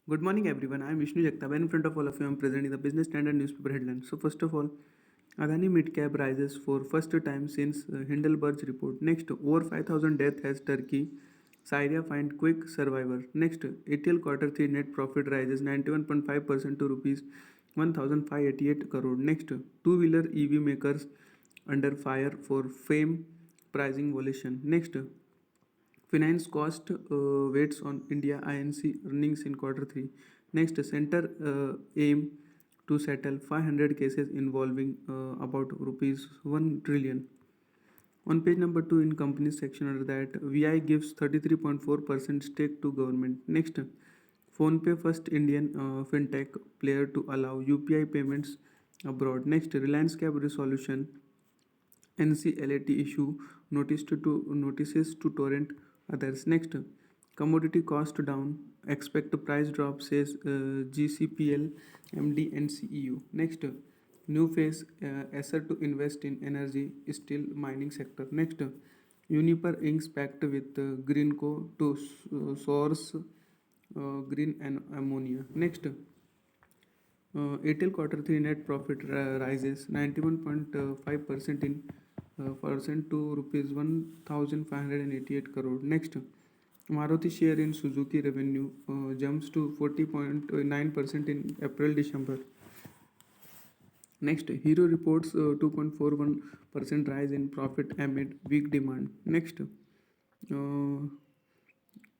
Good morning, everyone. I am Vishnu Jagtap, and in front of all of you, I am presenting the Business Standard newspaper headlines. So, first of all, Adani mid-cap rises for first time since Hindenburg's report. Next, over 5,000 death has Turkey. Syria find quick survivor. Next, ATL quarter 3 net profit rises 91.5% to rupees 1,588 crore. Next, two-wheeler EV makers under fire for FAME pricing violation. Next, finance cost weights on India INC earnings in quarter 3. Next, center aim to settle 500 cases involving about rupees 1 trillion. On page number 2 in companies section under that, VI gives 33.4% stake to government. Next, PhonePe first Indian fintech player to allow UPI payments abroad. Next, Reliance Cap resolution NCLAT issue notices to torrent others. Next, commodity cost down, expect price drop, says GCPL MD and CEO. Next, new phase essay to invest in energy, steel, mining sector. Next, Uniper inks pact with Greenco to source green and ammonia. Next, Airtel quarter 3 net profit rises 91.5% in percent to rupees 1,588 crore. Next, Maruti share in Suzuki revenue jumps to 40.9% in April December. Next, Hero reports 2.41% rise in profit amid weak demand. Next,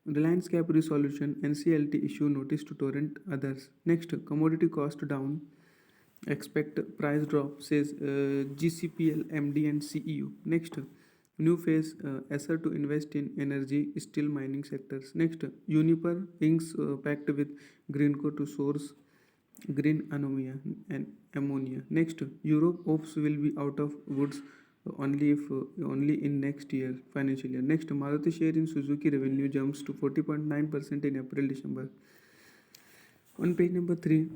Reliance Cap resolution NCLT issue notice to torrent others. Next, commodity cost down, expect price drop, says GCPL MD and CEO. Next, new phase essay to invest in energy, steel, mining sectors. Next, Uniper inks pact with Greenco to source green ammonia. Next, Europe hopes will be out of goods only in next year financial year. Next, Maruti share in Suzuki revenue jumps to 40.9% in April December. On page number 3,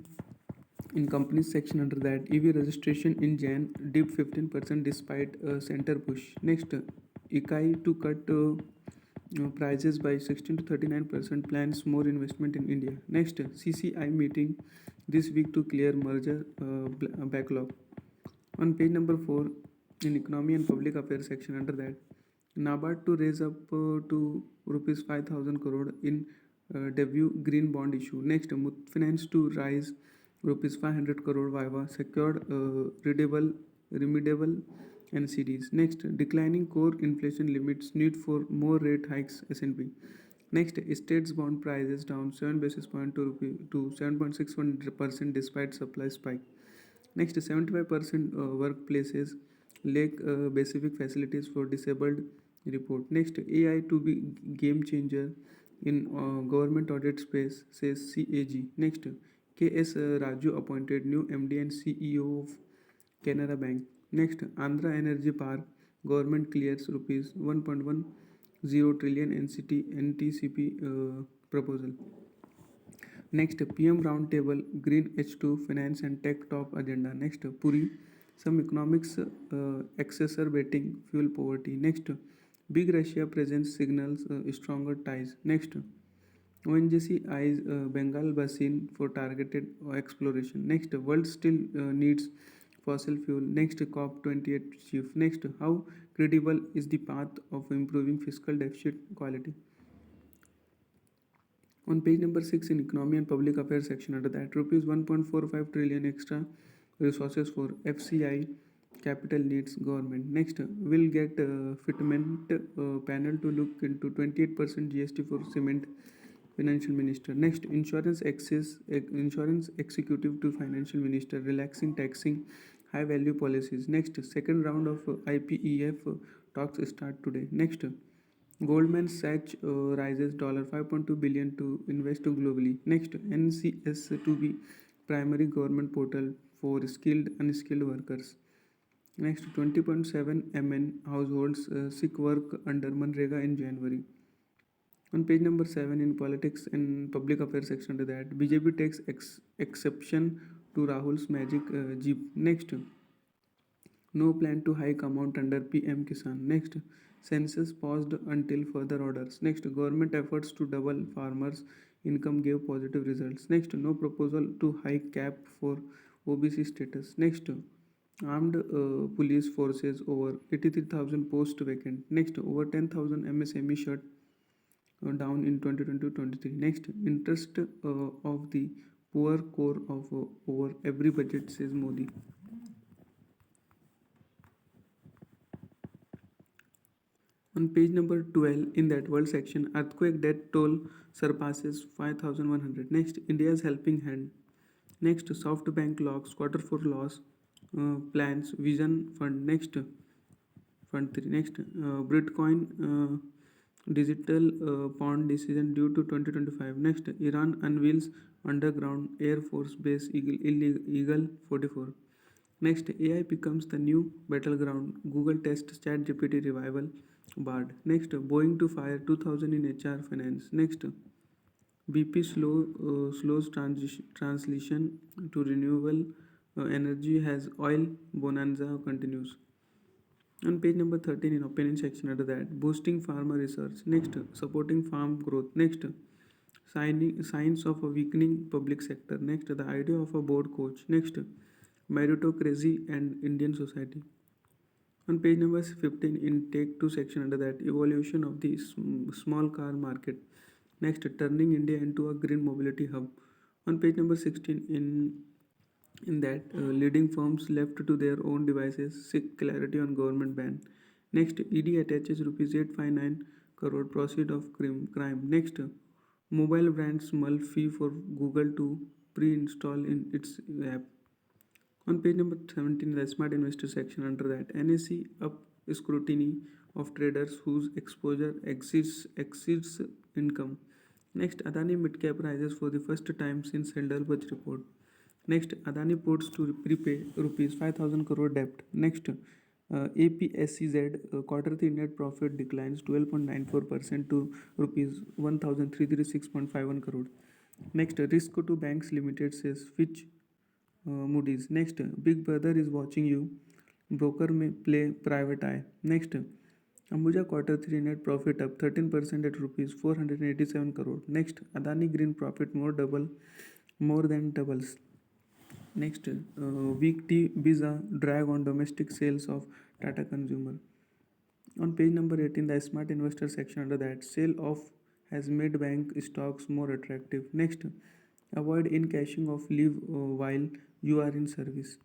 in companies section under that, EV registration in Jan dipped 15% despite a center push. Next, ICAI to cut prices by 16 to 39%, plans more investment in India. Next, CCI meeting this week to clear merger backlog. On page number 4, in economy and public affairs section under that, NABARD to raise up to rupees 5,000 crore in debut green bond issue. Next, Muthoot Finance to rise rupees 500 crore via secured remediable NCDs. Next, declining core inflation limits need for more rate hikes S&P. Next, states bond prices down 7 basis point to 7.61% despite supply spike. Next, 75% workplaces lack basic facilities for disabled report. Next, AI to be game changer in government audit space, says CAG. Next, KS Raju appointed new MD and CEO of Canara Bank. Next, Andhra Energy Park government clears rupees 1.10 trillion NTCP proposal. Next, PM Roundtable Green H2 Finance and Tech top agenda. Next, Puri some economics exacerbating fuel poverty. Next, big Russia presence signals stronger ties. Next, ONGC eyes Bengal basin for targeted exploration. Next, world still needs fossil fuel. Next, COP28 chief. Next, how credible is the path of improving fiscal deficit quality? On page number 6 in economy and public affairs section under that, rupees 1.45 trillion extra resources for FCI capital needs government. Next, will get fitment panel to look into 28% GST for cement, financial minister. Next, insurance executive to financial minister relaxing taxing high value policies. Next, second round of IPEF talks start today. Next, Goldman Sachs rises $5.2 billion to invest globally. Next, NCS to be primary government portal for skilled unskilled workers. Next, 20.7 MN households seek work under Manrega in January. On page number 7 in politics and public affairs section to that, BJP takes exception to Rahul's magic jeep. Next, no plan to hike amount under PM Kisan. Next, census paused until further orders. Next, government efforts to double farmers income gave positive results. Next, no proposal to hike cap for OBC status. Next, armed police forces over 83,000 posts vacant. Next, over 10,000 MSME shut down in 2022-23. Next, interest of the poor core of over every budget, says Modi. On page number 12, in that world section, earthquake death toll surpasses 5,100. Next, India's helping hand. Next, SoftBank locks Q4 loss plans Vision Fund. Next, Fund 3. Next, Bitcoin digital pound decision due to 2025. Next, Iran unveils underground Air Force Base Eagle 44. Next, AI becomes the new battleground. Google tests ChatGPT revival. Bard. Next, Boeing to fire 2000 in HR finance. Next, BP slows transition to renewable energy as oil bonanza continues. On page number 13, in opinion section, under that, boosting farmer research. Next, supporting farm growth. Next, signs of a weakening public sector. Next, the idea of a board coach. Next, meritocracy and Indian society. On page number 15, in take 2 section, under that, evolution of the small car market. Next, turning India into a green mobility hub. On page number 16, in that, leading firms left to their own devices seek clarity on government ban. Next, ED attaches rupees 859 crore proceed of crime. Next, mobile brand small fee for Google to pre-install in its app. On page number 17, the smart investor section, under that, NSE up scrutiny of traders whose exposure exceeds income. Next, Adani mid-cap rises for the first time since Heidelberg report. Next, Adani puts to prepay rupees 5,000 crore debt. Next, APSEZ quarter 3 net profit declines 12.94% to rupees 1,336.51 crore. Next, risk to banks limited, says Fitch Moody's. Next, Big Brother is watching you. Broker may play private eye. Next, Ambuja quarter 3 net profit up 13% at rupees 487 crore. Next, Adani Green profit more than doubles. Next, weak tea visa drag on domestic sales of Tata Consumer. On page number 18, the smart investor section, under that, sale of has made bank stocks more attractive. Next, avoid in cashing of leave while you are in service.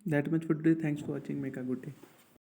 That much for today. Thanks for watching. Make a good day.